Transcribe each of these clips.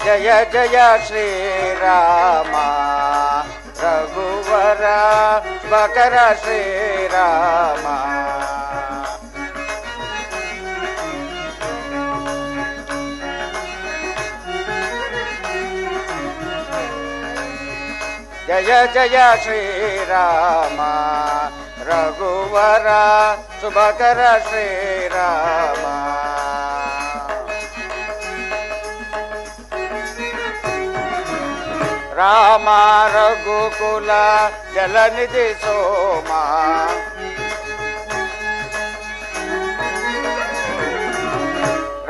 ಜಯ ಜಯ ಶ್ರೀರಾಮ ರಘುವರ ಬಕರ ಶ್ರೀರಾಮ. ಜಯ ಜಯ ಶ್ರೀರಾಮ ರಘುವರ ಶುಭಕರ ಶ್ರೀರಾಮ. ರಾಮ ರಘುಕುಲ ಜಲನಿಧಿ ಸೋಮ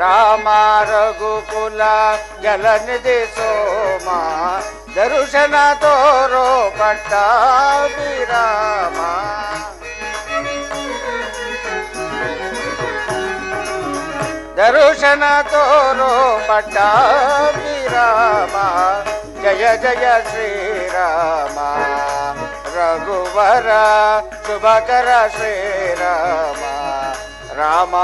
ರಾಮ ರಘುಕುಲ ಜಲನಿಧಿ ಸೋಮ ದರುಶನ ತೋರೋ ಪಟ್ಟಾಭಿರಾಮ. ದರುಶನ ತೋರೋ ಪಟ್ಟಾಭಿರಾಮ. ಜಯ ಜಯ ಶ್ರೀರಾಮ ರಘುವರ ಶುಭಕರ ಶ್ರೀರಾಮ. ರಾಮ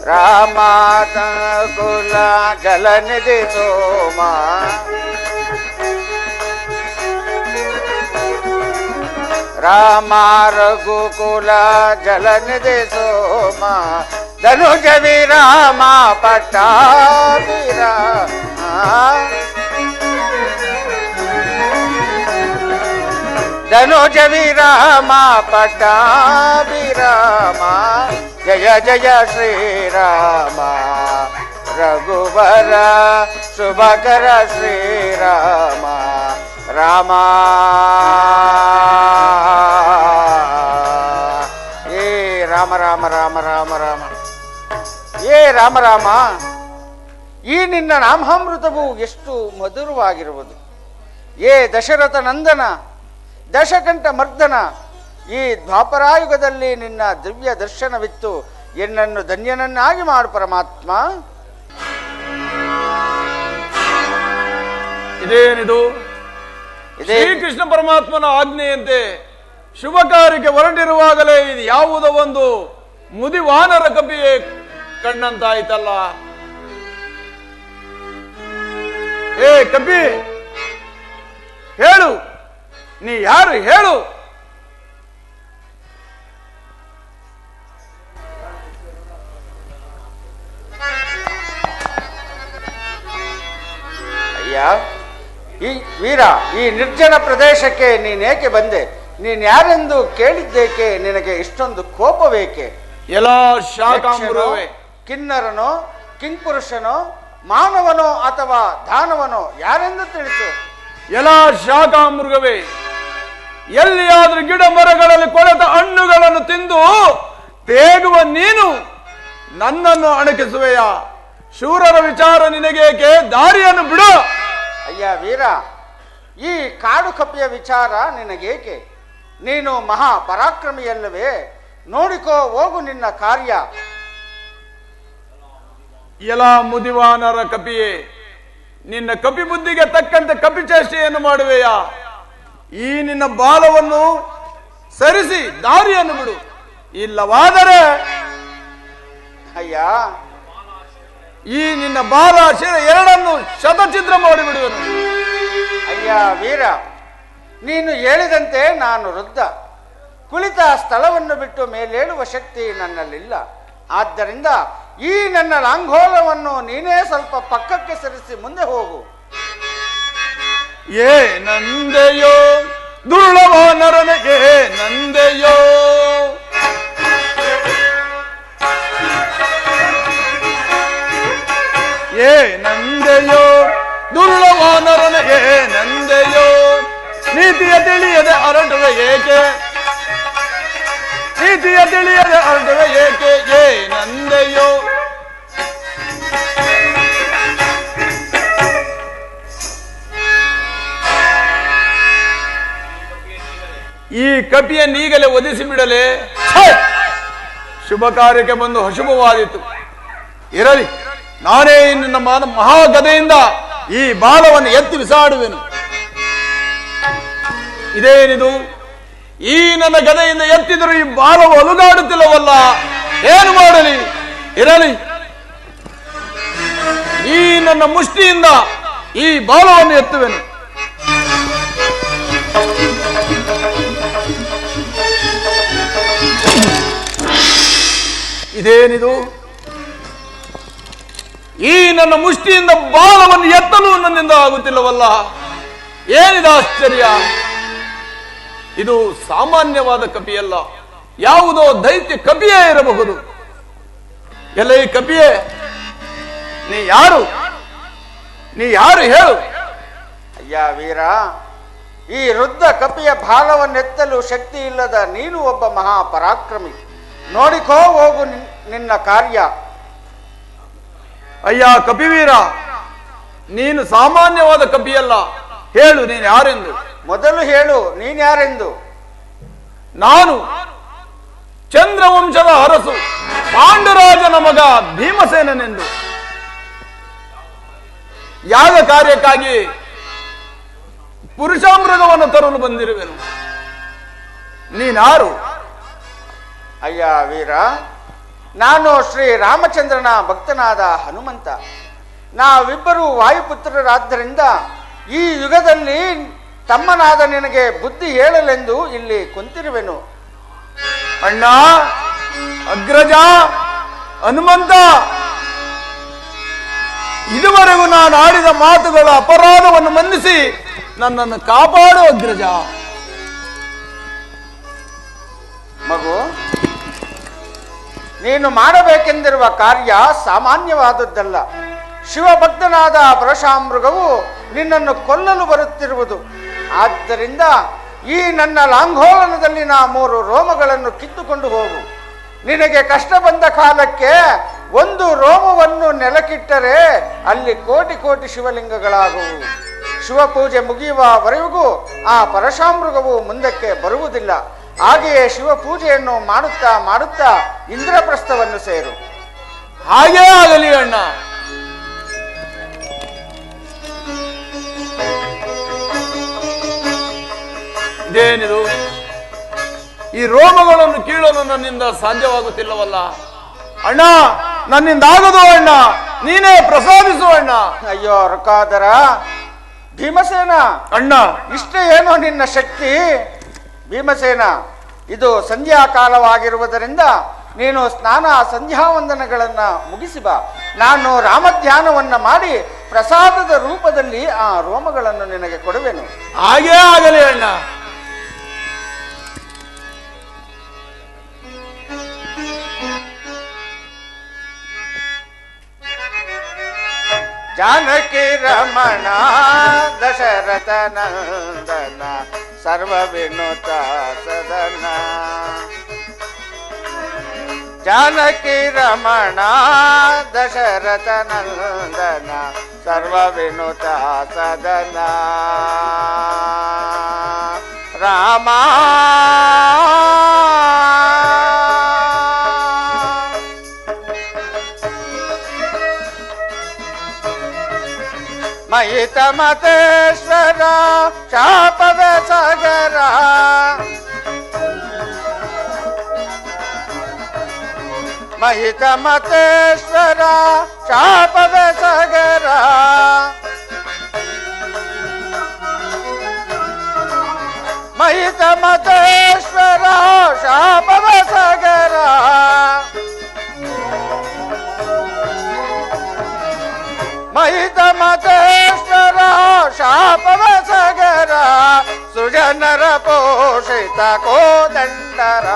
ರಾಮ ಕುಲ ಜಲನಿಧಿ ಸೋಮ ರಾಮ ರಘುಕುಲ ಜಲನಿಧಿ ಸೋಮ ಧನುಜ ವಿರಾಮ ಪಟ್ಟಾಭಿರಾಮ. ಧನುಜ ವಿರಾಮ ಪಟ್ಟಾಭಿರಾಮ. ಜಯ ಜಯ ಶ್ರೀರಾಮ ರಘುವರ ಶುಭಕರ ಶ್ರೀರಾಮ. ರಾಮ ಏ ರಾಮ ರಾಮ ರಾಮ ರಾಮ ರಾಮ ಏ ರಾಮ ರಾಮ. ಈ ನಿನ್ನ ನಾಮಾಮೃತವು ಎಷ್ಟು ಮಧುರವಾಗಿರುವುದು. ಏ ದಶರಥ ನಂದನ ದಶಕಂಠ ಮರ್ದನ, ಈ ದ್ವಾಪರಾಯುಗದಲ್ಲಿ ನಿನ್ನ ದಿವ್ಯ ದರ್ಶನವಿತ್ತು ಎನ್ನನ್ನು ಧನ್ಯನನ್ನಾಗಿ ಮಾಡು ಪರಮಾತ್ಮ. ಇದೇನಿದು? ಶ್ರೀಕೃಷ್ಣ ಪರಮಾತ್ಮನ ಆಜ್ಞೆಯಂತೆ ಶುಭ ಕಾರ್ಯಕ್ಕೆ ಹೊರಟಿರುವಾಗಲೇ ಇದು ಯಾವುದೋ ಒಂದು ಮುದಿವಾನರ ಕಪಿಯೇ ಕಣ್ಣಂತಾಯ್ತಲ್ಲ. ಏ ಕಪಿ, ಹೇಳು, ನೀ ಯಾರು ಹೇಳು? ಅಯ್ಯ ಈ ವೀರ, ಈ ನಿರ್ಜನ ಪ್ರದೇಶಕ್ಕೆ ನೀನೇಕೆ ಬಂದೆ? ನೀನ್ ಯಾರೆಂದು ಕೇಳಿದ್ದೇಕೆ? ನಿನಗೆ ಇಷ್ಟೊಂದು ಕೋಪವೇಕೆ? ಎಲ್ಲ ಶಾಕಾಂಬುರವೇ, ಕಿನ್ನರನೋ ಕಿಂಪುರುಷನೋ ಮಾನವನೋ ಅಥವಾ ದಾನವನೋ ಯಾರೆಂದು ತಿಳಿಸು. ಎಲ್ಲ ಶಾಕಾಮೃಗವೇ, ಎಲ್ಲಿಯಾದ್ರೂ ಗಿಡ ಮರಗಳಲ್ಲಿ ಕೊಳೆತ ಹಣ್ಣುಗಳನ್ನು ತಿಂದು ತೇಗುವ ನೀನು ನನ್ನನ್ನು ಅಣಕಿಸುವೆಯ? ಶೂರರ ವಿಚಾರ ನಿನಗೇಕೆ? ದಾರಿಯನ್ನು ಬಿಡು. ಅಯ್ಯ ವೀರ, ಈ ಕಾಡು ಕಪಿಯ ವಿಚಾರ ನಿನಗೇಕೆ? ನೀನು ಮಹಾ ಪರಾಕ್ರಮಿಯಲ್ಲವೇ? ನೋಡಿಕೋ, ಹೋಗು ನಿನ್ನ ಕಾರ್ಯ. ಎಲ್ಲ ಮುದಿವಾನರ ಕಪಿಯೇ, ನಿನ್ನ ಕಪಿ ಬುದ್ಧಿಗೆ ತಕ್ಕಂತೆ ಕಪಿ ಚೇಷ್ಟೆಯನ್ನು ಮಾಡುವೆಯ? ಈ ನಿನ್ನ ಬಾಲವನ್ನು ಸರಿಸಿ ದಾರಿಯನ್ನು ಬಿಡು. ಇಲ್ಲವಾದರೆ ಅಯ್ಯ, ಈ ನಿನ್ನ ಬಾಲ ಶಿರ ಎರಡನ್ನು ಶತಚಿತ್ರ ಮಾಡಿಬಿಡುವನು. ಅಯ್ಯ ವೀರ, ನೀನು ಹೇಳಿದಂತೆ ನಾನು ವೃದ್ಧ. ಕುಳಿತ ಸ್ಥಳವನ್ನು ಬಿಟ್ಟು ಮೇಲೇಳುವ ಶಕ್ತಿ ನನ್ನಲ್ಲಿಲ್ಲ. ಆದ್ದರಿಂದ ಈ ನನ್ನ ಲಾಂಘೋಲವನ್ನು ನೀನೇ ಸ್ವಲ್ಪ ಪಕ್ಕಕ್ಕೆ ಸರಿಸಿ ಮುಂದೆ ಹೋಗು. ಏ ನಂದೆಯೋ ದುರ್ಲಭನರನಿಗೆ ನಂದೆಯೋ, ಏ ನಂದೆಯೋ ದುರ್ಲಭನರನಿಗೆ ನಂದೆಯೋ. ನೀತಿಯ ತಿಳಿಯದೆ ಅರಟುವೆ ಏಕೆ? ನೀತಿಯ ತಿಳಿಯದೆ ಅರಟುವೆ ಏಕೆ? ಏ ನಂದೆಯೋ. ಈ ಕಪಿಯನ್ನೀಗಲೇ ಒದಿಸಿ ಬಿಡಲೇ? ಶುಭ ಕಾರ್ಯಕ್ಕೆ ಬಂದು ಅಶುಭವಾದಿತು. ಇರಲಿ, ನಾನೇ ನಿನ್ನ ಮಹಾಗದೆಯಿಂದ ಈ ಬಾಲವನ್ನು ಎತ್ತಿ ಬಿಸಾಡುವೆನು. ಇದೇನಿದು? ಈ ನನ್ನ ಗದೆಯಿಂದ ಎತ್ತಿದರೂ ಈ ಬಾಲವು ಅಲುಗಾಡುತ್ತಿಲ್ಲವಲ್ಲ, ಏನು ಮಾಡಲಿ? ಇರಲಿ, ಈ ನನ್ನ ಮುಷ್ಟಿಯಿಂದ ಈ ಬಾಲವನ್ನು ಎತ್ತುವೆನು. ಇದೇನಿದು? ಈ ನನ್ನ ಮುಷ್ಟಿಯಿಂದ ಬಾಲವನ್ನು ಎತ್ತಲು ನನ್ನಿಂದ ಆಗುತ್ತಿಲ್ಲವಲ್ಲ, ಏನಿದೆ ಆಶ್ಚರ್ಯ? ಇದು ಸಾಮಾನ್ಯವಾದ ಕಪಿಯಲ್ಲ, ಯಾವುದೋ ದೈತ್ಯ ಕಪಿಯೇ ಇರಬಹುದು. ಎಲ್ಲ ಈ ಕಪಿಯೇ, ನೀ ಯಾರು ಹೇಳು? ಅಯ್ಯ ವೀರ, ಈ ವೃದ್ಧ ಕಪಿಯ ಭಾರವನ್ನೆತ್ತಲು ಶಕ್ತಿ ಇಲ್ಲದ ನೀನು ಒಬ್ಬ ಮಹಾಪರಾಕ್ರಮಿ. ನೋಡಿಕೋ ಹೋಗು ನಿನ್ನ ಕಾರ್ಯ. ಅಯ್ಯ ಕಪಿವೀರ, ನೀನು ಸಾಮಾನ್ಯವಾದ ಕಪಿಯಲ್ಲ, ಹೇಳು ನೀನು ಯಾರೆಂದು. ಮೊದಲು ಹೇಳು, ನೀನ್ಯಾರೆಂದು. ನಾನು ಚಂದ್ರವಂಶದ ಅರಸು ಪಾಂಡುರಾಜನ ಮಗ ಭೀಮಸೇನನೆಂದು. ಯಾಗ ಕಾರ್ಯಕ್ಕಾಗಿ ಪುರುಷಾಮೃಗವನ್ನು ತರಲು ಬಂದಿರುವೆನು. ನೀನಾರು? ಅಯ್ಯ ವೀರ, ನಾನು ಶ್ರೀ ರಾಮಚಂದ್ರನ ಭಕ್ತನಾದ ಹನುಮಂತ. ನಾವಿಬ್ಬರು ವಾಯುಪುತ್ರರಾದ್ದರಿಂದ ಈ ಯುಗದಲ್ಲಿ ತಮ್ಮನಾದ ನಿನಗೆ ಬುದ್ಧಿ ಹೇಳಲೆಂದು ಇಲ್ಲಿ ಕುಂತಿರುವೆನು. ಅಣ್ಣ, ಅಗ್ರಜ, ಹನುಮಂತ, ಇದುವರೆಗೂ ನಾನು ಆಡಿದ ಮಾತುಗಳ ಅಪರಾಧವನ್ನು ಮನ್ನಿಸಿ ನನ್ನನ್ನು ಕಾಪಾಡು ಅಗ್ರಜ. ಮಗು, ನೀನು ಮಾಡಬೇಕೆಂದಿರುವ ಕಾರ್ಯ ಸಾಮಾನ್ಯವಾದದ್ದಲ್ಲ. ಶಿವಭಕ್ತನಾದ ಪರಶುರಾಮೃಗವು ನಿನ್ನನ್ನು ಕೊಲ್ಲಲು ಬರುತ್ತಿರುವುದು. ಆದ್ದರಿಂದ ಈ ನನ್ನ ಲಾಂಘೋಲನದಲ್ಲಿನ 3 ರೋಮಗಳನ್ನು ಕಿತ್ತುಕೊಂಡು ಹೋಗು. ನಿನಗೆ ಕಷ್ಟ ಬಂದ ಕಾಲಕ್ಕೆ ಒಂದು ರೋಮವನ್ನು ನೆಲಕ್ಕಿಟ್ಟರೆ ಅಲ್ಲಿ ಕೋಟಿ ಕೋಟಿ ಶಿವಲಿಂಗಗಳಾಗುವು. ಶಿವಪೂಜೆ ಮುಗಿಯುವವರೆಗೂ ಆ ಪರಶುರಾಮೃಗವು ಮುಂದಕ್ಕೆ ಬರುವುದಿಲ್ಲ. ಹಾಗೆಯೇ ಶಿವಪೂಜೆಯನ್ನು ಮಾಡುತ್ತಾ ಮಾಡುತ್ತಾ ಇಂದ್ರಪ್ರಸ್ಥವನ್ನು ಸೇರು. ಹಾಗೇ ಆಗಲಿ ಅಣ್ಣ. ಇದೇನಿದು? ಈ ರೋಮಗಳನ್ನು ಕೀಳಲು ನನ್ನಿಂದ ಸಾಧ್ಯವಾಗುತ್ತಿಲ್ಲವಲ್ಲ ಅಣ್ಣ, ನನ್ನಿಂದ ಆಗದು ಅಣ್ಣ, ನೀನೇ ಪ್ರಸಾದಿಸು ಅಣ್ಣ. ಅಯ್ಯೋ ರುಕಾದರ, ಭೀಮಸೇನ ಅಣ್ಣ, ಇಷ್ಟೇ ಏನೋ ನಿನ್ನ ಶಕ್ತಿ? ಭೀಮಸೇನ, ಇದು ಸಂಧ್ಯಾ ಕಾಲವಾಗಿರುವುದರಿಂದ ನೀನು ಸ್ನಾನ ಸಂಧ್ಯಾವಂದನಗಳನ್ನು ಮುಗಿಸಿ ಬಾ. ನಾನು ರಾಮಧ್ಯಾನವನ್ನ ಮಾಡಿ ಪ್ರಸಾದದ ರೂಪದಲ್ಲಿ ಆ ರೋಮಗಳನ್ನು ನಿನಗೆ ಕೊಡುವೆನು. ಹಾಗೇ ಆಗಲಿ ಅಣ್ಣ. ಜಾನಕಿ ರಮಣ ದಶರಥ ನಂದನ ಸರ್ವ ವಿನುತ ಸದನ. ಜಾನಕಿ ರಮಣ ದಶರಥ ನಂದನ ಸರ್ವ ವಿನುತ ಸದನ. ರಾಮ ಮಹಿತ ಮತೇಶ್ವರ ಶಾಪದ ಸಾಗರ. ಮಹಿತ ಮತೇಶ್ವರ ಶಾಪದ ಸಾಗರ. ಮಹಿತ ಮತೇಶ್ವರ ಶಾಪದ ಸಾಗರ. ಮಹಿತ ಮತೇಶ್ವರ ಶಾಪವ ಸಗರ. ಸುಜನರ ಪೋಷಿತ ಕೋದಂಡರ.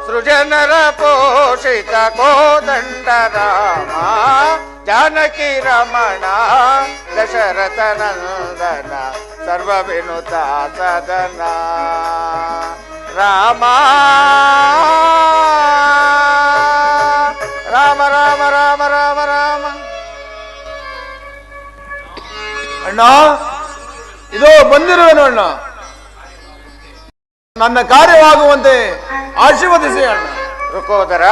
ಸೃಜನರ ಪೋಷಿತ ಕೋದಂಡರ. ಜಾನಕಿ ರಮಣ ದಶರಥ ನಂದನ ಸರ್ವ ವಿನುತ ಸದನ. ರಾಮ ರಾಮ ರಾಮ ರಾಮ ರಾಮ ರಾಮ. ಅಣ್ಣ, ಇದೋ ಬಂದಿರುವೆನು ಅಣ್ಣ. ನನ್ನ ಕಾರ್ಯವಾಗುವಂತೆ ಆಶೀರ್ವದಿಸಿ ಅಣ್ಣ. ರುಕೋದರ,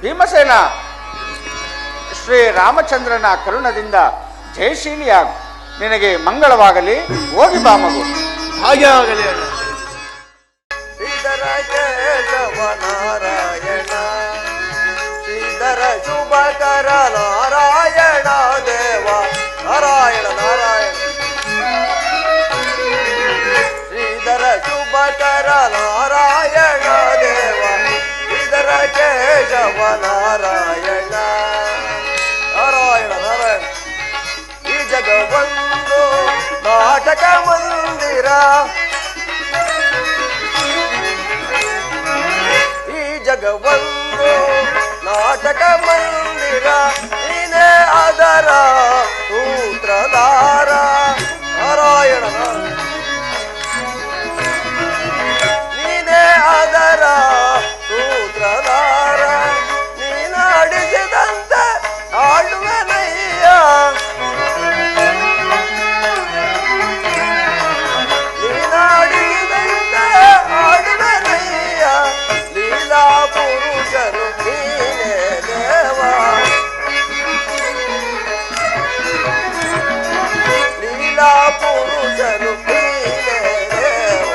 ಭೀಮಸೇನ ಶ್ರೀ ರಾಮಚಂದ್ರನ ಕರುಣದಿಂದ ಜಯಶೀಲಿಯಾಗು. ನಿನಗೆ ಮಂಗಳವಾಗಲಿ. ಹೋಗಿ ಬಾ ಮಗು. ಹಾಗೆ ಆಗಲಿ ಅಣ್ಣ. ಶ್ರೀಧರ ಕೇಶವ ನಾರಾಯಣ, ಶ್ರೀಧರ ಶುಭಕರ ನಾರಾಯಣ ದೇವ, ನಾರಾಯಣ ನಾರಾಯಣ. ಶ್ರೀಧರ ಶುಭಕರ ನಾರಾಯಣ ದೇವ, ಶ್ರೀಧರ ಕೇಶವ ನಾರಾಯಣ, ನಾರಾಯಣ ನಾರಾಯಣ. ಈ ಜಗವೊಂದು ನಾಟಕ ಮಂದಿರ, ಜಗವೊಂದು ನಾಟಕ ಮಂದಿರ, ನೀನೇ ಅದರ ಸೂತ್ರಧಾರ, ನಾರಾಯಣ. ನೀನೇ ಅದರ ಸೂತ್ರಧಾರ, ನೀನಾಡಿಸಿದಂತೆ ಆಡುವೆನಯ್ಯ, ನೀನಾಡಿಸಿದಂತೆ ಆಡುವೆನಯ್ಯ. ಲೀಲಾ ಪುರುಷನು ನೀನೇ ದೇವ, ಲೀಲಾ ಪುರುಷನು ನೀನೇ ದೇವ.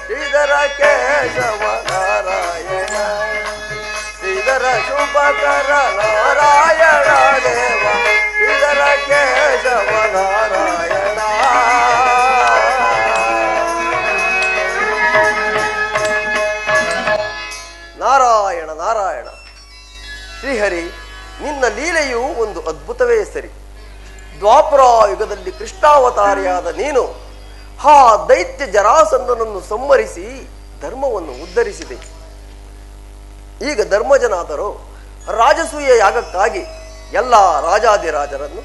ಶ್ರೀಧರ ಕೇಶವ ನಾರಾಯಣ, ಶ್ರೀಧರ ಶುಭಕರ ನಾರಾಯಣ ದೇವ, ಶ್ರೀಧರ ಕೇಶವ ನಾರಾಯಣ. ನಾರಾಯಣ ನಾರಾಯಣ. ಶ್ರೀಹರಿ, ನಿನ್ನ ಲೀಲೆಯು ಒಂದು ಅದ್ಭುತವೇ ಸರಿ. ದ್ವಾಪರ ಯುಗದಲ್ಲಿ ಕೃಷ್ಣಾವತಾರಿಯಾದ ನೀನು ಆ ದೈತ್ಯ ಜರಾಸಂಧನನ್ನು ಸಂಹರಿಸಿ ಧರ್ಮವನ್ನು ಉದ್ಧರಿಸಿದೆ. ಈಗ ಧರ್ಮಜನಾದರೂ ರಾಜಸೂಯ ಯಾಗಕ್ಕಾಗಿ ಎಲ್ಲ ರಾಜಾದಿರಾಜರನ್ನು,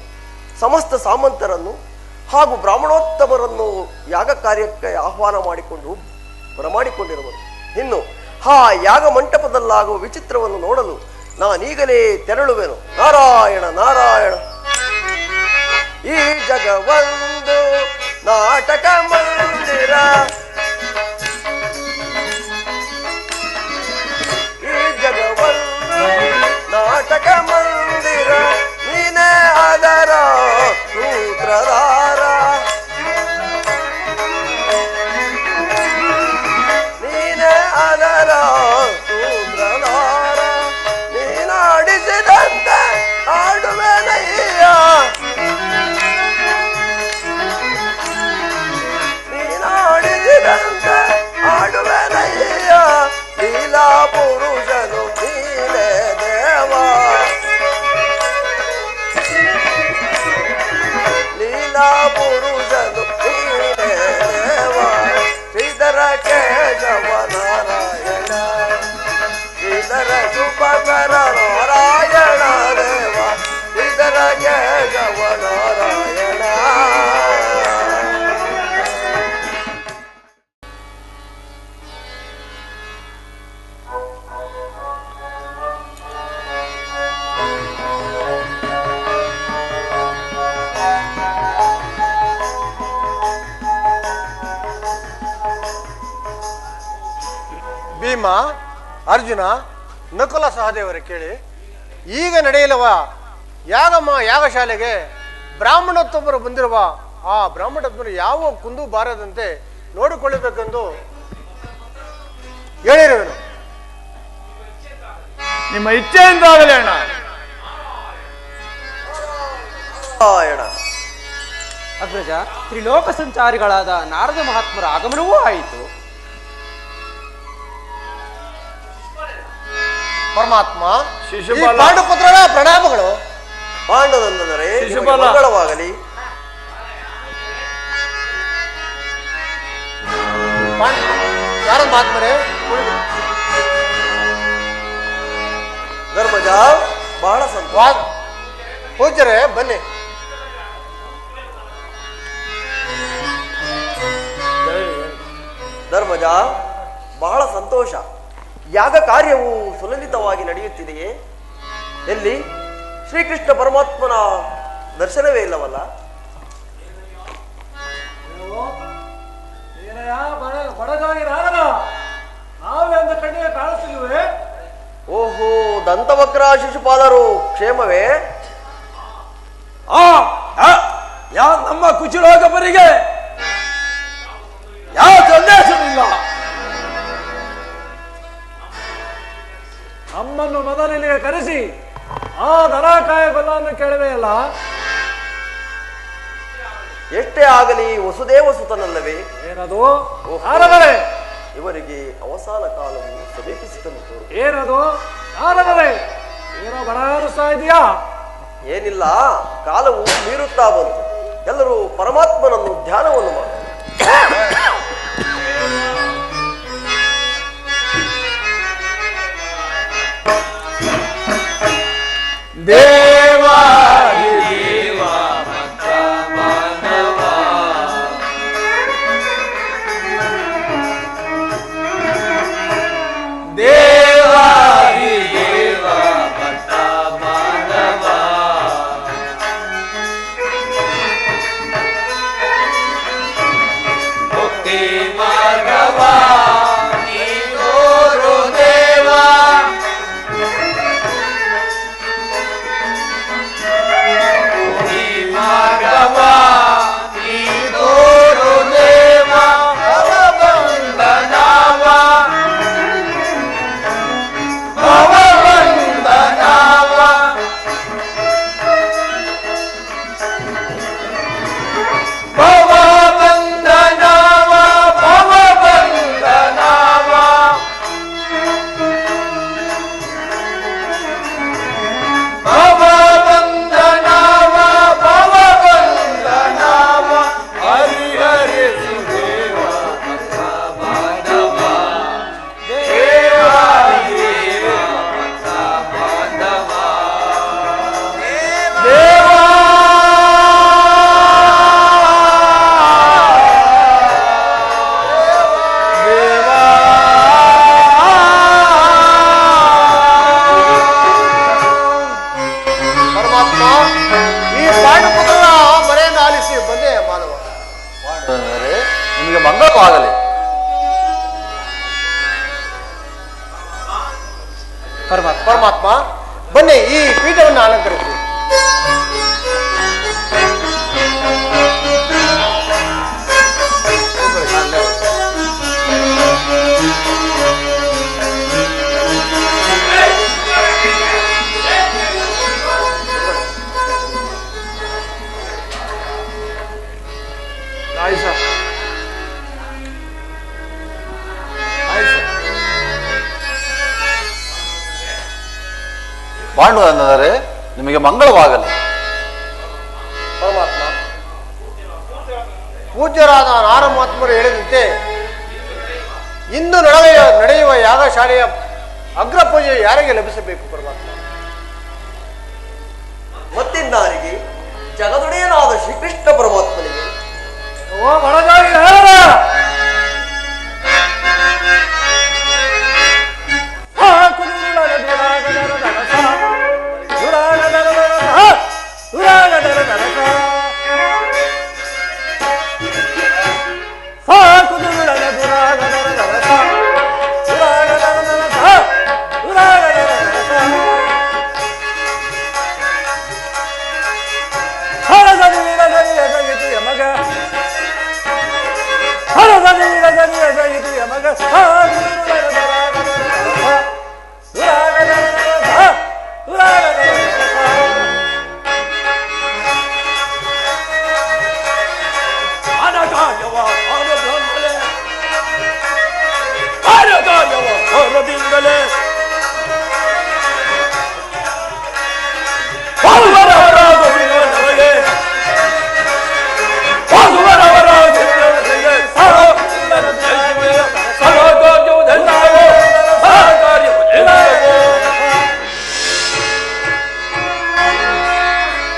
ಸಮಸ್ತ ಸಾಮಂತರನ್ನು ಹಾಗೂ ಬ್ರಾಹ್ಮಣೋತ್ತಮರನ್ನು ಯಾಗ ಕಾರ್ಯಕ್ಕೆ ಆಹ್ವಾನ ಮಾಡಿಕೊಂಡು ಬರಮಾಡಿಕೊಂಡಿರುವರು. ಇನ್ನು ಆ ಯಾಗ ಮಂಟಪದಲ್ಲಾಗುವ ವಿಚಿತ್ರವನ್ನು ನೋಡಲು ನಾನೀಗಲೇ ತೆರಳುವೆನು. ನಾರಾಯಣ ನಾರಾಯಣ. ಈ ಜಗವೊಂದು ನಾಟಕ ಮಂದಿರ, ಈ ಜಗವೊಂದು ನಾಟಕ ಮಂದಿರ, ನೀನೇ ಅದರ ಸೂತ್ರಧಾರ, ನೀನೇ ಅದರ ಸೂತ್ರಧಾರ, ನೀನಾಡಿಸಿದಂತೆ ಆಡುವೆನಯ್ಯ, ನೀನಾಡಿಸಿದಂತೆ ಆಡುವೆನಯ್ಯ. ಲೀಲಾ ಪುರುಷನು ನೀನೇ ದೇವ, ಲೀಲಾ ಪುರುಷನು ನೀನೇ ದೇವ. ಶ್ರೀಧರ ಕೇಶವ ನಾರಾಯಣ, ಶ್ರೀಧರ ಶುಭಕರ ನಾರಾಯಣ ದೇವ, ಶ್ರೀಧರ ಕೇಶವ ನಾರಾಯಣ. ಭೀಮ, ಅರ್ಜುನ, ನಕುಲ ಸಹದೇವರೇ ಕೇಳಿ. ಈಗ ನಡೆಯಲವ ಯಾಗಶಾಲೆಗೆ ಬ್ರಾಹ್ಮಣೋತ್ತಮರು ಬಂದಿರುವ ಆ ಬ್ರಾಹ್ಮಣೋತ್ತಮರು ಯಾವ ಕುಂದು ಬಾರದಂತೆ ನೋಡಿಕೊಳ್ಳಬೇಕೆಂದು ಹೇಳಿರುವೆನು. ನಿಮ್ಮ ಇಚ್ಛೆಯಿಂದಾಗಲಿ ಅಣ್ಣ. ನಾರಾಯಣ. ಅಗ್ರಜ, ತ್ರಿಲೋಕ ಸಂಚಾರಿಗಳಾದ ನಾರದ ಮಹಾತ್ಮರ ಆಗಮನವೂ ಆಯಿತು. ಪರಮಾತ್ಮ, ಶಿಶುಪಾಲ, ಪಾಂಡುಪುತ್ರರ ಪ್ರಣಾಮಗಳು. ಪಾಂಡವಂದರೆ ಶಿಶುಪಾಲ. ಮಂಗಳವಾಗಲಿ. ನಾರದ ಮಹಾತ್ಮರೇ, ಧರ್ಮಜ, ಬಹಳ ಸಂತೋಷ. ಪೂಜ್ಯರೇ ಬನ್ನಿ. ಧರ್ಮಜ, ಬಹಳ ಸಂತೋಷ. ಯಾಗ ಕಾರ್ಯವು ಸುಲಲಿತವಾಗಿ ನಡೆಯುತ್ತಿದೆಯೇ? ಎಲ್ಲಿ ಶ್ರೀಕೃಷ್ಣ ಪರಮಾತ್ಮನ ದರ್ಶನವೇ ಇಲ್ಲವಲ್ಲ? ಓಹೋ, ದಂತವಕ್ರ ಶಿಶುಪಾಲರು ಕ್ಷೇಮವೇ? ನಮ್ಮ ಕುಚುಲೋಕಪರಿಗೆ ಯಾವ ಸಂದೇಶವಿಲ್ಲ. ನಮ್ಮನ್ನು ಮೊದಲಿಗೆ ಕರೆಸಿ ಆ ದನಕಾಯ ಗೊಲ್ಲವನ್ನು ಕೇಳವೆಯಲ್ಲ. ಎಷ್ಟೇ ಆಗಲಿ ವಸುದೇವ ಸುತನಲ್ಲವೇ? ಏನದು ನಾರದರೆ? ಇವರಿಗೆ ಅವಸಾನ ಕಾಲವು ಸಮೀಪಿಸಿದಂತು. ಏನದು ನಾರದರೆ? ಏನೋ ಬಡಾರಿಸ್ತಾ ಇದೆಯಾ? ಏನಿಲ್ಲ, ಕಾಲವು ಮೀರುತ್ತಾ ಬಂತು. ಎಲ್ಲರೂ ಪರಮಾತ್ಮನನ್ನು ಧ್ಯಾನವನ್ನು ಮಾಡಿ ನಿಮಗೆ ಮಂಗಳವಾಗಲಿ. ಪರಮಾತ್ಮ ಬನ್ನಿ ಈ ಪೀಠವನ್ನು ಅಲಂಕರಿಸಿ. ಪಾಂಡು ಅಂದರೆ ನಿಮಗೆ ಮಂಗಳವಾಗಲಿ. ಪರಮಾತ್ಮ ಪೂಜ್ಯರಾದ ನಾರಮಾತ್ಮರು ಹೇಳಿದಂತೆ ಇಂದು ನಡೆಯುವ ಯಾಗಶಾಲೆಯ ಅಗ್ರ ಪೂಜೆ ಯಾರಿಗೆ ಲಭಿಸಬೇಕು ಪರಮಾತ್ಮ? ಮತ್ತಿನ್ನಾರಿಗೆ? ಜಗದೊಡೆಯನಾದ ಶ್ರೀಕೃಷ್ಣ ಪರಮಾತ್ಮನಿಗೆ. ಓ ಬಡಜಾಗಿ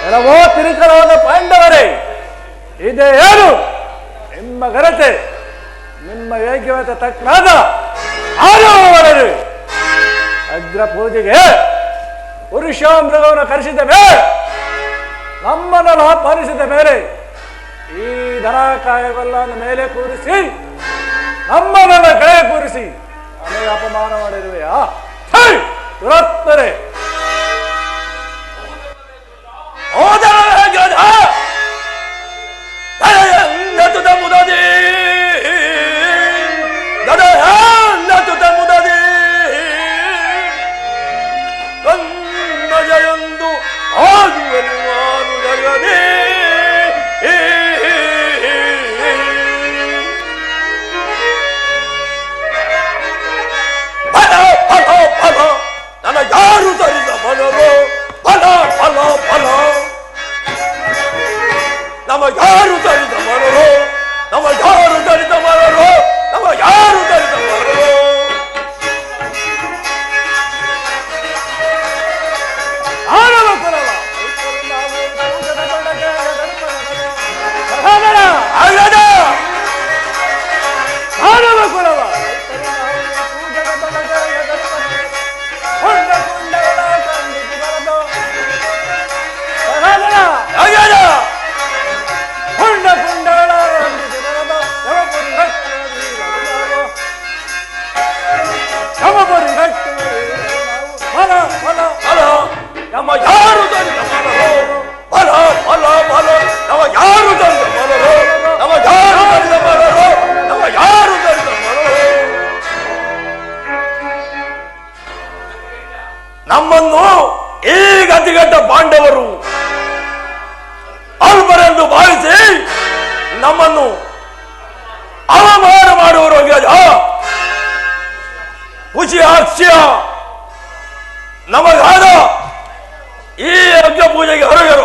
ಎಲ್ಲವೋ ತಿರುಕರಾದ ಪಾಂಡವರೇ, ಇದೇನು ನಿಮ್ಮ ಘನತೆ, ನಿಮ್ಮ ಯೋಗ್ಯತೆ ತಕ್ಕನಾದ ಆರೋಹರು ಅಗ್ರ ಪೂಜೆಗೆ ಪುರುಷ ಮೃಗವನ್ನು ಕರೆಸಿದ ಮೇಲೆ, ನಮ್ಮನ್ನು ಅಪಹರಿಸಿದ ಮೇಲೆ ಈ ದನ ಕಾಯಗೊಲ್ಲನ ಮೇಲೆ ಕೂರಿಸಿ ನಮ್ಮನ್ನ ಕೆಳಗೆ ಕೂರಿಸಿ ನನಗೆ ಅಪಮಾನ ಮಾಡಿರುವೆಯಾ? ದುರತ್ಮರೇ, ತುತ ಮುದದಿ ಗದೆಯ ತುತ ಮುದದಿ ಕನ್ನಜಯೊಂದು ಆಗುವೆನು ನಾನು ಜಗದೇ ಫಲ ಫಲ ಫಲ ನನ್ನ ಯಾರು ತರಿದ ಮನರೋ ಫಲ ಫಲ ಫಲ ನಮ್ಮ ಯಾರು ತರಿದ ಮನರೋ ನಮ್ಮ ಯಾರು ತರಿದ ಮನರೋ ನಮ್ಮ ಯಾರು ತರಿದ ಮನರೋ ಆನವ ಕೊರವ ಆಗದ ಆನವ ಕೊರವ ನಮ್ಮ ಯಾರು ತರಿದ ಮನರೋ ಫಲ ಫಲ ಫಲ ನಮ್ಮ ಯಾರು ತರಿದ ಮನರೋ ನಮ್ಮ ಯಾರು ತರಿದ ಮನರೋ ನಮ್ಮ ಯಾರು ತರಿದ ಮನರೋ ನಮ್ಮನ್ನು ಈ ಗತಿಗಟ್ಟ ಪಾಂಡವರು ಅಲ್ಪರೆಂದು ಭಾವಿಸಿ ನಮ್ಮನ್ನು ಅವಮಾನ ಮಾಡುವರು ಖುಷಿ ಹಾಸ್ಯ ನಮಗಾದ ಈ ಯಜ್ಞ ಪೂಜೆಗೆ ಹೊರಗರು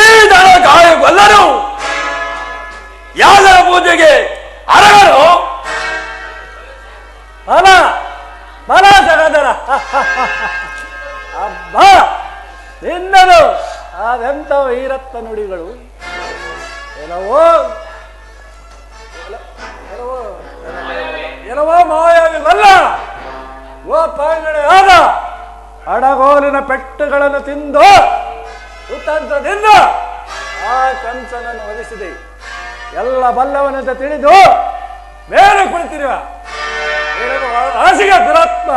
ಈ ದನ ಕಾಯಗೊಲ್ಲರು ಯಾದರ ಪೂಜೆಗೆ ಅರಗರು ಬಲ ಬಲ ಸಹೋದರ ಅಬ್ಬ ನಿನ್ನದು ಅದೆಂತ ವೀರತ್ವ ನುಡಿಗಳು ಎಲ್ಲವೋ ಎಲ್ಲವೋ ಮಾಯಾವಿವಲ್ಲ ಓ ಪಾಂಗಡೆ ಆದ ಅಡಗೋಲಿನ ಪೆಟ್ಟುಗಳನ್ನು ತಿಂದು ಕುತಂತ್ರದಿಂದ ಆ ಕಂಸನನ್ನು ವಧಿಸಿದೆ ಎಲ್ಲ ಬಲ್ಲವನಂತ ತಿಳಿದು ಮೇಲೆ ಕುಳಿತಿರುವ ಆಸಿಗೆ ದುರಾತ್ಮ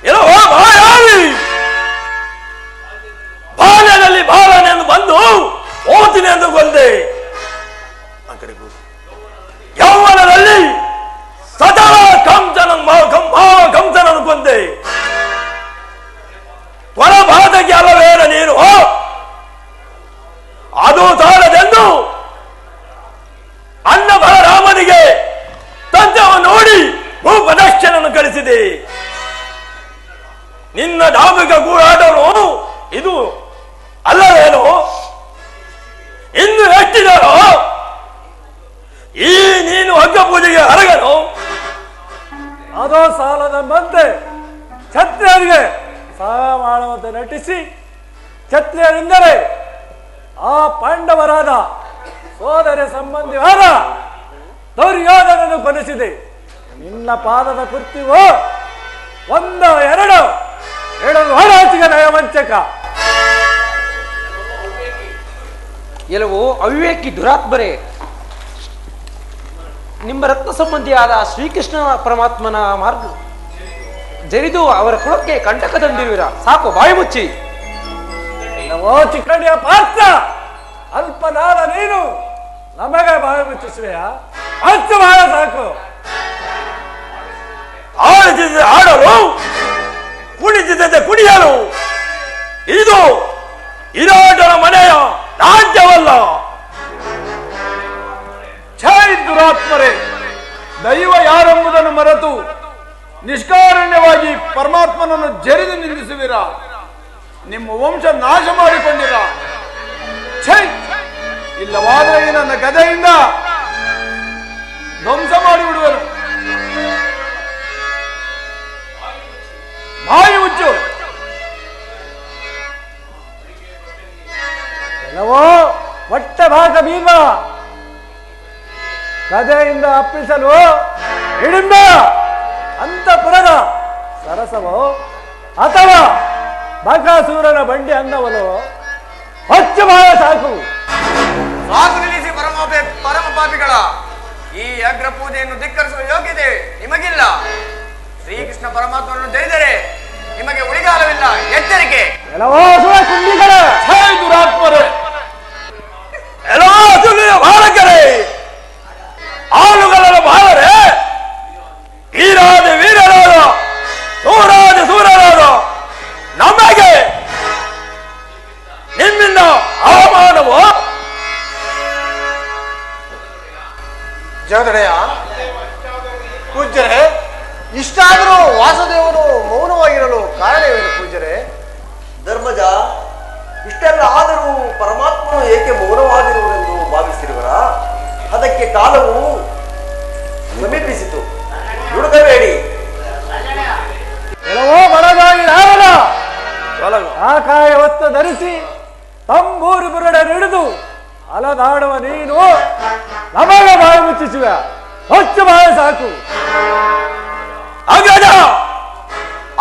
ಎಲ್ಲವೋ ಮಾಯಾವಿ ಬಾಲ್ಯದಲ್ಲಿ ಬಾಲನೆಂದು ಬಂದು ಓತಿನಿ ಎಂದು ಕೊಂದೆ ಯೌವನದಲ್ಲಿ ಸದಾ ಕಂಸನನ್ನು ಕೊಂದೆ ಹೊರಭಾಗಕ್ಕೆ ಅಲ್ಲವೇನ ನೀನು ಅದು ಸಾಲದೆಂದು ಅನ್ನ ಬಲರಾಮನಿಗೆ ತಂತ್ರವನ್ನು ನೋಡಿ ಭೂಪದಕ್ಷನನ್ನು ಕಳಿಸಿದೆ ನಿನ್ನ ಧಾರ್ಮಿಕ ಗೂಡಾಟನು ಇದು ಅಲ್ಲವೇನು ಇನ್ನು ಎಷ್ಟಿದರೋ ಈ ನೀನು ಹಗ್ಗ ಪೂಜೆಗೆ ಅರಗನು ಅದೋ ಸಾಲದಂತೆ ಕ್ಷತ್ರಿಯರಿಗೆ ಸಹಾಯ ಮಾಡುವಂತೆ ನಟಿಸಿ ಕ್ಷತ್ರಿಯರೆಂದರೆ ಆ ಪಾಂಡವರಾದ ಸೋದರ ಸಂಬಂಧಿಯಾದ ದುರ್ಯೋಧನನ್ನು ಕೊಲಿಸಿದೆ ನಿನ್ನ ಪಾದದ ಕೃತ್ಯವೋ ಒಂದು ಎರಡು ಹೇಳಲು ಹೊರಾಚಿಗೆ ನಯವಂಚಕ ಎಲ್ಲವೋ ಅವಿವೇಕಿ ದುರಾತ್ಮರೇ, ನಿಮ್ಮ ರತ್ನ ಸಂಬಂಧಿಯಾದ ಶ್ರೀಕೃಷ್ಣ ಪರಮಾತ್ಮನ ಮಾರ್ಗ ಜರಿದು ಅವರ ಕುಲಕ್ಕೆ ಕಂಟಕ ತಂದಿರುವಿರ. ಸಾಕು, ಬಾಯಿ ಮುಚ್ಚಿ. ಓ ಚಿಕ್ಕಡಿಯ ಪಾತ್ರ ಅಲ್ಪನಾದ ನೀನು ನಮಗೆ ಬಾಯಿ ಮುಚ್ಚಿಸುವೆಯ? ಅಷ್ಟು ಬಾಯ ಸಾಕು. ಆಡಿಸಿದ ಆಡಲು, ಕುಣಿಸಿದಂತೆ ಕುಣಿಯಲು ಇದು ಇರಾಟನ ಮನೆಯ ರಾಜ್ಯವಲ್ಲ. ಛಾಯ್ ದುರಾತ್ಮರೇ, ದೈವ ಯಾರೆಂಬುದನ್ನು ಮರೆತು ನಿಷ್ಕಾರಣ್ಯವಾಗಿ ಪರಮಾತ್ಮನನ್ನು ಜರಿದು ನಿಲ್ಲಿಸುವಿರ. ನಿಮ್ಮ ವಂಶ ನಾಶ ಮಾಡಿಕೊಂಡಿರ. ಛೈ, ಇಲ್ಲವಾದರೆ ಈ ನನ್ನ ಗದೆಯಿಂದ ಧ್ವಂಸ ಮಾಡಿಬಿಡುವರು. ಬಾಯಿ ಮುಚ್ಚು. ಕೆಲವೋ ಹೊಟ್ಟೆ ಭಾಗ ಭೀಮ ಗದೆಯಿಂದ ಅಪ್ಪಿಸಲು ಹಿಡಿಂಬ ಅಂತಪುರದ ಸರಸವೋ ಅಥವಾ ಬಕಾಸೂರನ ಬಂಡಿ ಅನ್ನವಲೋ ಹೊಚ್ಚ ಬಾಯ ಸಾಕು. ಸಾಕು ನಿಲ್ಲಿಸಿ ಪರಮ ಪಾಪಿಗಳ ಈ ಅಗ್ರ ಪೂಜೆಯನ್ನು ಧಿಕ್ಕರಿಸುವ ಯೋಗ್ಯತೆ ನಿಮಗಿಲ್ಲ. ಶ್ರೀಕೃಷ್ಣ ಪರಮಾತ್ಮನನ್ನು ಜರಿದರೆ ನಿಮಗೆ ಉಳಿಗಾಲವಿಲ್ಲ. ಎಚ್ಚರಿಕೆ. ಎಲ್ಲವೋ ಕುಂಡಿಗಳ ಛೇ ದುರಾತ್ಮರೇ, ಎಲ್ಲೋ ಸುಳ್ಳಿನ ಬಾಲಕರೇ, ಆಳುಗಳ ಬಾಲರೇ, ವೀರಾದ ವೀರರಾದ ಸೂರಾದ ಸೂರರಾದ ನಮಗೆ ನಿಮ್ಮಿಂದ ಅವಮಾನವು. ಜಗದಡೆಯ ಪೂಜ್ಯರೇ, ಇಷ್ಟಾದರೂ ವಾಸುದೇವನು ಮೌನವಾಗಿರಲು ಕಾರಣವೇನು ಪೂಜ್ಯರೇ? ಧರ್ಮಜ, ಇಷ್ಟೆಲ್ಲ ಆದರೂ ಪರಮಾತ್ಮನು ಏಕೆ ಮೌನವಾಗಿರುವುದೆಂದು ಭಾವಿಸಿರುವರ? ಅದಕ್ಕೆ ಕಾಲವು ಸಮೀಪಿಸಿತು, ಹುಡುಕಬೇಡಿ. ಎಲ್ಲವೋ ಬಡಗಾಗಿ ರಾವಣ ಆ ಕಾಯ ಹೊತ್ತು ಧರಿಸಿ ತಂಬೂರು ಬುರುಡೆ ಹಿಡಿದು ಅಲದಾಡುವ ನೀನು ನಮಗೆ ಬಾಯಿ ಮುಚ್ಚಿಸುವ. ಹೊಚ್ಚು ಬಾಯಿ ಸಾಕು. ಅಗ್ರಜ,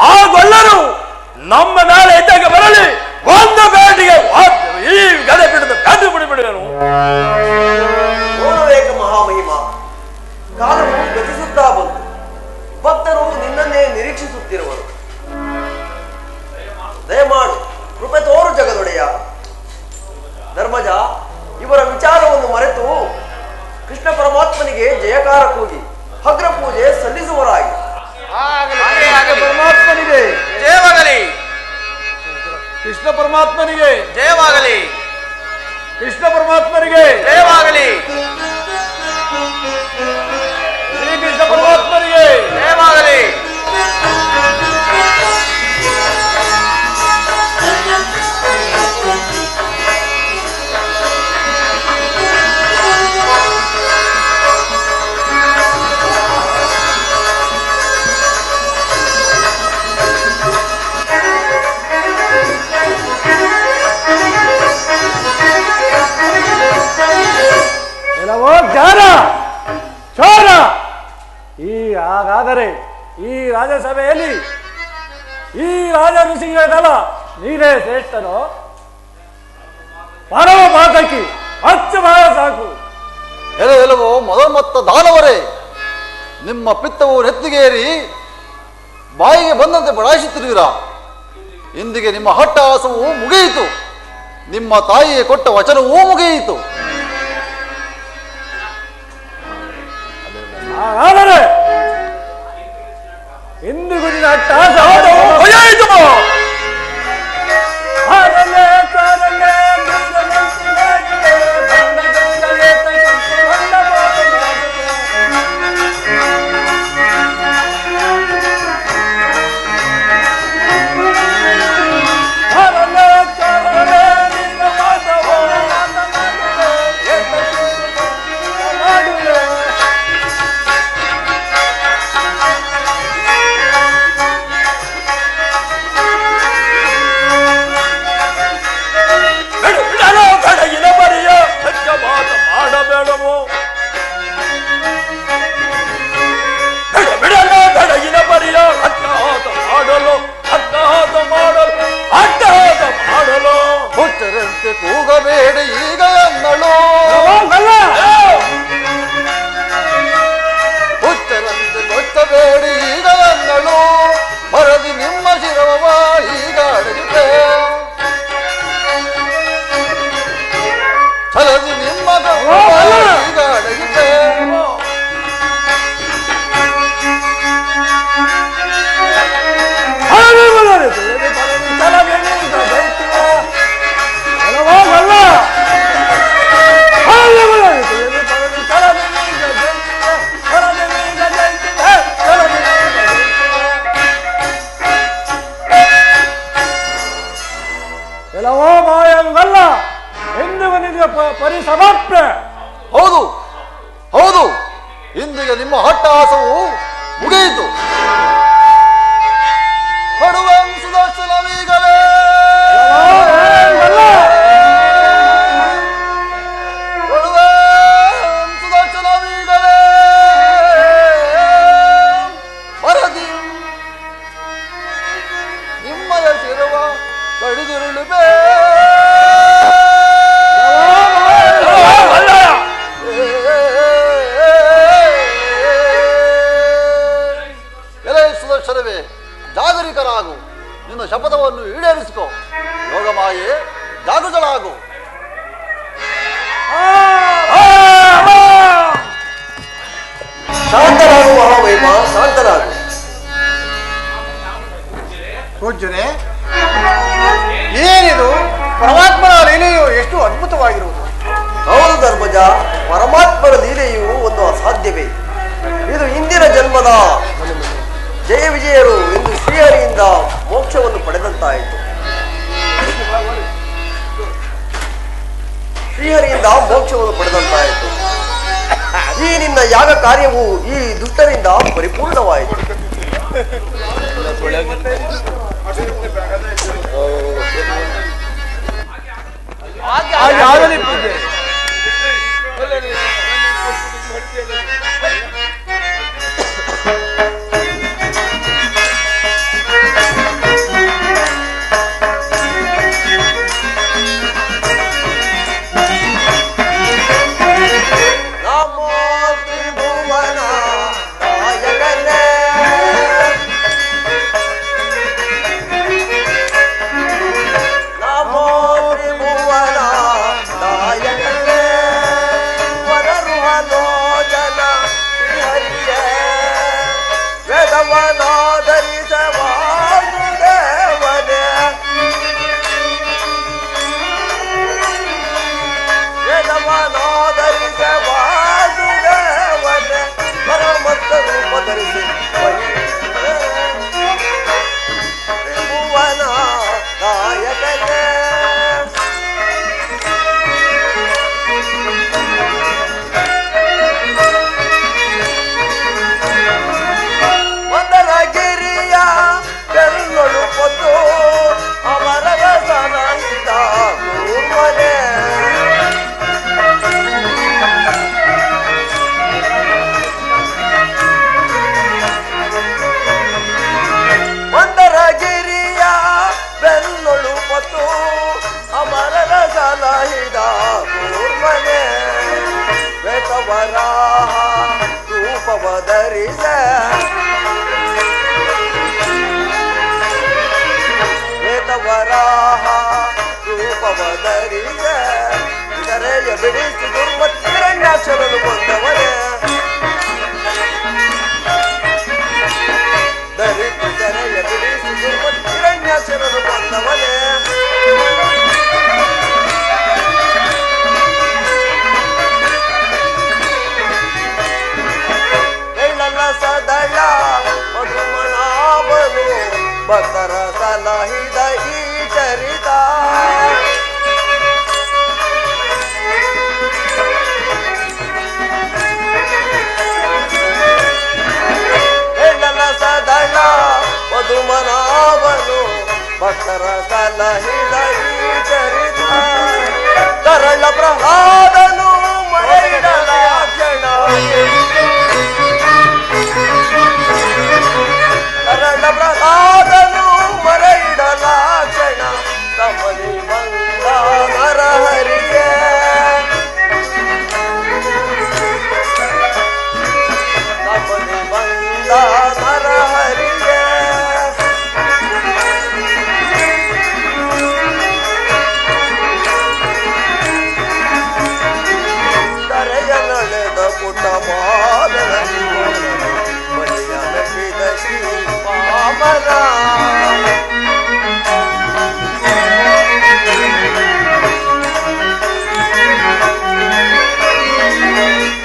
ಆ ಗೊಲ್ಲರು ನಮ್ಮ ಮೇಲೆ ಎದ್ದಾಗ ಬರಲಿ, ಒಂದು ಬೇಟಿಗೆ ಈ ಗದೆ ಬಿಡದು ಗದ್ದು ಬಿಡಿಬಿಡುವನು. ಮೌನವೇಕ ಮಹಾಮಹಿಮ. ಕಾಲವು ಗತಿಸುತ್ತಾ ಬಂತು, ಭಕ್ತರು ನಿನ್ನನ್ನೇ ನಿರೀಕ್ಷಿಸುತ್ತಿರುವರು. ದಯಮಾಡು, ಕೃಪೆ ತೋರು ಜಗದೊಡೆಯ. ಧರ್ಮಜ, ಇವರ ವಿಚಾರವನ್ನು ಮರೆತು ಕೃಷ್ಣ ಪರಮಾತ್ಮನಿಗೆ ಜಯಕಾರ ಕೂಗಿ ಅಗ್ರ ಪೂಜೆ ಸಲ್ಲಿಸುವರಾಗಿ. ಪರಮಾತ್ಮನಿಗೆ ಜಯವಾಗಲಿ, ಕೃಷ್ಣ ಪರಮಾತ್ಮನಿಗೆ, ಜಯವಾಗಲಿ, ಕೃಷ್ಣ ಪರಮಾತ್ಮನಿಗೆ, ಜಯವಾಗಲಿ, ಶ್ರೀಕೃಷ್ಣ ಪರಮಾತ್ಮನಿಗೆ. ಜಯವಾಗಲಿ. ಎಲ್ಲವೋ ಜ್ಞಾನ ಚೋರ. ಹಾಗಾದರೆ ಈ ರಾಜಸಭೆಯಲ್ಲಿ ಈ ರಾಜ ಋಷಿಗಳಲ್ಲ ನೀನೇ ಶ್ರೇಷ್ಠನೋ? ಪರಮ ಪಾತಕಿ, ಹಚ್ಚು ಬಾಯ ಸಾಕು. ಎಲ್ಲವೋ ಮೊದಮತ್ತ ದಾನವರೇ, ನಿಮ್ಮ ಪಿತ್ತವು ನೆತ್ತಿಗೇರಿ ಬಾಯಿಗೆ ಬಂದಂತೆ ಬಡಾಯಿಸುತ್ತಿರುವಿರ. ಇಂದಿಗೆ ನಿಮ್ಮ ಹಟ್ಟಹಾಸವು ಮುಗಿಯಿತು, ನಿಮ್ಮ ತಾಯಿಗೆ ಕೊಟ್ಟ ವಚನವೂ ಮುಗಿಯಿತು. ಹಾಗಾದರೆ ಇಂದಿಗೂ ನಿನ್ನ ಅಟ್ಟಹಾಸ ಹುಚ್ಚರಂತೆ ಕೂಗಬೇಡಿ ಈಗ ಅನ್ನಳು, ಹುಚ್ಚರಂತೆ ಕೊಚ್ಚಬೇಡಿ ಈಗ ಅನ್ನಳು. ಬರದಿ ನಿಮ್ಮ ಶಿರವ ಈಗ ಅಡಗಿದೆ, ಛಲದಿ ನಿಮ್ಮ ಈಗ ಅಡಗಿದೆ. ಎಲ್ಲವೋ ಮಾಯಂಗಲ್ಲ, ಎಂದಿಗೂ ನಿನಗೆ ಪರಿಸಮಾಪ್ತ. ಹೌದು ಹೌದು, ಇಂದಿಗೆ ನಿಮ್ಮ ಹಟ್ಟಹಾಸವು ಮುಗಿಯಿತು. ಹೊಡುವಂ ಸುದರ್ಶನವೀಗಲೇ, ಹೊಡುವಂ ಸುದರ್ಶನವೀಗಲೇ. ಬರದಿ ನಿಮ್ಮಯ ಶಿರವ ಕಡಿದಿರುಳುಬೇ. ಎಲೆ ಸುದ ಅಸಾಧ್ಯವಾಗಿರುವುದು. ಹೌದು ಧರ್ಮಜ, ಪರಮಾತ್ಮರ ಲೀಲೆಯು ಒಂದು ಅಸಾಧ್ಯವೇ. ಇದು ಇಂದಿನ ಜನ್ಮದ ಜಯ ವಿಜಯರು ಎಂದು ಶ್ರೀಹರಿಯಿಂದ ಮೋಕ್ಷವನ್ನು ಪಡೆದಂತಾಯಿತು. ಶ್ರೀಹರಿಯಿಂದ ಮೋಕ್ಷವನ್ನು ಪಡೆದಂತಾಯಿತು. ಈ ನಿನ್ನ ಯಾಗ ಕಾರ್ಯವು ಈ ದುಷ್ಟರಿಂದ ಪರಿಪೂರ್ಣವಾಯಿತು. ಆಗಲಿ ಪೂಜೆ. ವರಾಹ ರೂಪವದರಿಸ ಇದರೆಯ ಬಿಡಿಸಿ ದುರ್ಮತ್ತಿರಣ್ಯಾಕ್ಷರನು ಕೊಂದವನೇ ದರಿತು ತೆರೆಯ ಬಿಡಿಸಿ ದುರ್ಮತ್ತಿರಣ್ಯಾಕ್ಷರನು ಕೊಂದವನೇ ಸದಳ ಮಧುಮನಾಭನು ಭಕ್ತರ ಸಲಹಿದ ಈ ಚರಿತ ಹೆಣ್ಣನ ಸದಳ ಮಧುಮನಾಭನು ಭಕ್ತರ ಸಲಹಿದ ಈ ಚರಿತ ತರಳ ಪ್ರಹ್ಲಾದನು ಮರೆಯಿಡಲ ಕ್ಷಣ ಕರಣ ಪ್ರಸಾದನು ಮರೈಡಲಾಕ್ಷಣ ತಮಲಿ ಬಂದ ನರಹರಿಯೇ ತಮಲಿ ಬಂದ ನರಹರಿಯೇ ಕರೆಯ ನಡೆದ ಪುಟ ಬಾಲನಲ್ಲಿ ಶ್ರೀ ಪಾಮನ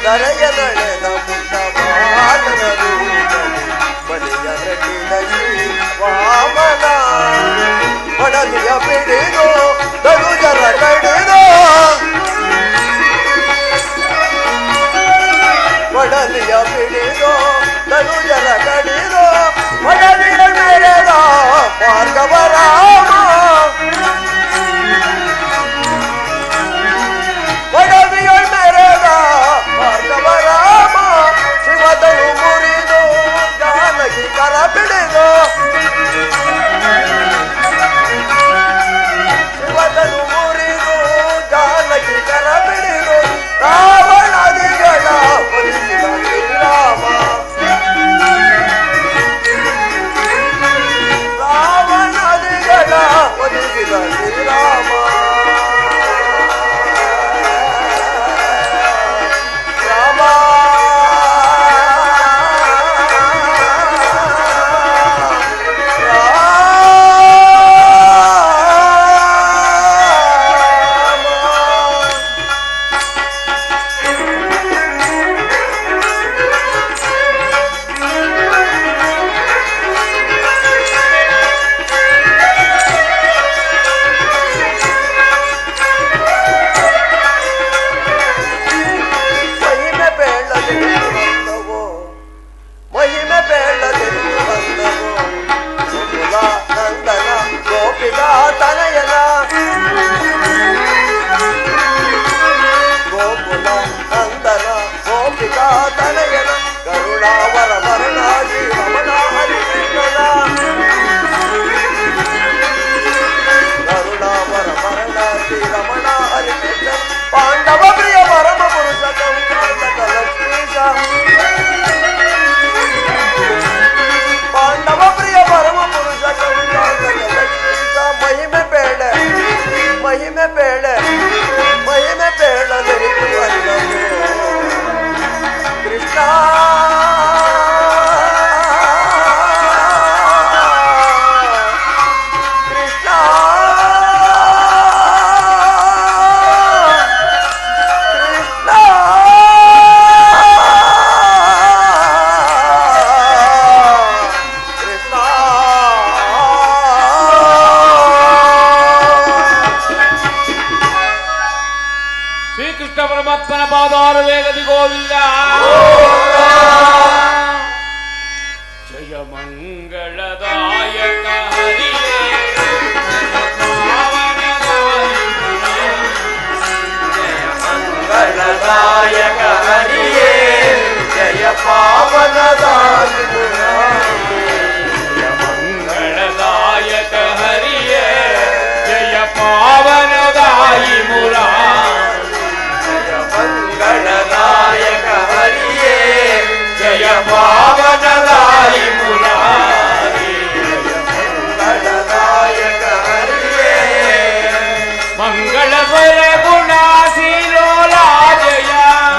ಕರೆಯ ನಡೆದ ಪುಟ್ಟ ಬಾಲನ ಬಲಿಯ ರಟಿದ ಶ್ರೀ ವಾಮನ ಬಡಲಿಯ ಬಿಡಿದು ದಳುಜರ ಕಡಿದು ಬಡಲಿಯ ಬಿಡಿದು ದಳುಜರ ಕಡಿದು ಬಡಲಿಯ ಮೇರೆದ ಭಾರ್ಗವರಾಮ ಬಡಲಿಯ ಮೇರೆದ ಭಾರ್ಗವರಾಮ ಶಿವದಳು ಮುರಿದು ಜಾನಕಿ ಕರ ಬಿಡಿದು ಶಿವದಳು ಮುರಿದು ಜಾನಕಿ ಕರ ಬಿಡಿದು ರಾವಣಾದಿಗಳ ಹೊಲಿಸಿದ ಶ್ರೀರಾಮ ರಾವಣ ಗೋವಿಂದ ಜಯ ಮಂಗಳದಾಯಕ ಹರಿಯೇ ಮಂಗಳದಾಯಕ ಹರಿಯೇ ಜಯ ಪಾವನದಾಯಿ ಮಂಗಳದಾಯಕ ಹರಿಯೇ ಜಯ ಪಾವನದಾಯಿ ಜಯ ಮಂಗಳದಾಯಕ ಹರಿಯೇ ಜಯ ಪಾವನದಾಯಿ ಮಂಗಳದಾಯಕ ಹರಿಯೇ ಮಂಗಳವರ ಗುಣಾಶೀಲೋಲಾ ಜಯ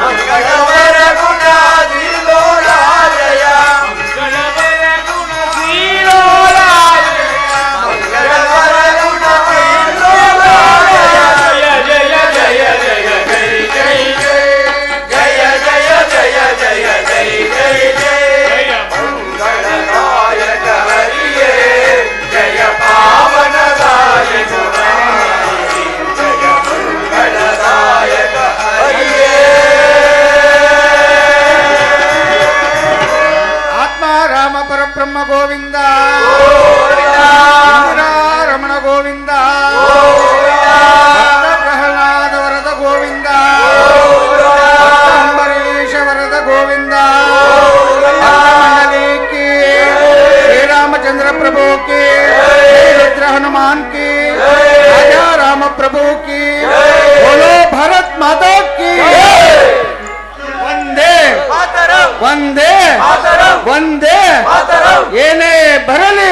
ಮಂಗಳವರ ಗುಣಾದಿಲೋಲಾ ಜಯ ಮಂಗಳವರ ಗುಣಶೀಲೋಲಾ ಮಂಗಳವರ ಗುಣಾದಿಲೋಲಾ ಜಯ ಜಯ ಜಯ ಜಯ ಜಯ ಜಯ ಜಯ ಜಯ ಜಯ ಜಯ ಜಯ ಜಯ ಮಂಗಳದಾಯಕ ಹರಿಯೇ ಜಯ ಪಾವನದಾಯ ಜಯ ಮಂಗಳದಾಯಕ ಹರಿಯೇ ಆತ್ಮ ರಾಮ ಪರಬ್ರಹ್ಮ ಗೋವಿಂದ ರಮಣ ಗೋವಿಂದ ಭಕ್ತ ಪ್ರಹ್ಲಾದ ವರದ ಗೋವಿಂದ ಅಂಬರೀಷ ವರದ ಗೋವಿಂದ मंडली की श्री रामचंद्र प्रभु की रुद्र हनुमान की राजा राम प्रभु की बोलो भारत माता की वंदे वंदे वंदे ಏನೇ ಬರಲಿ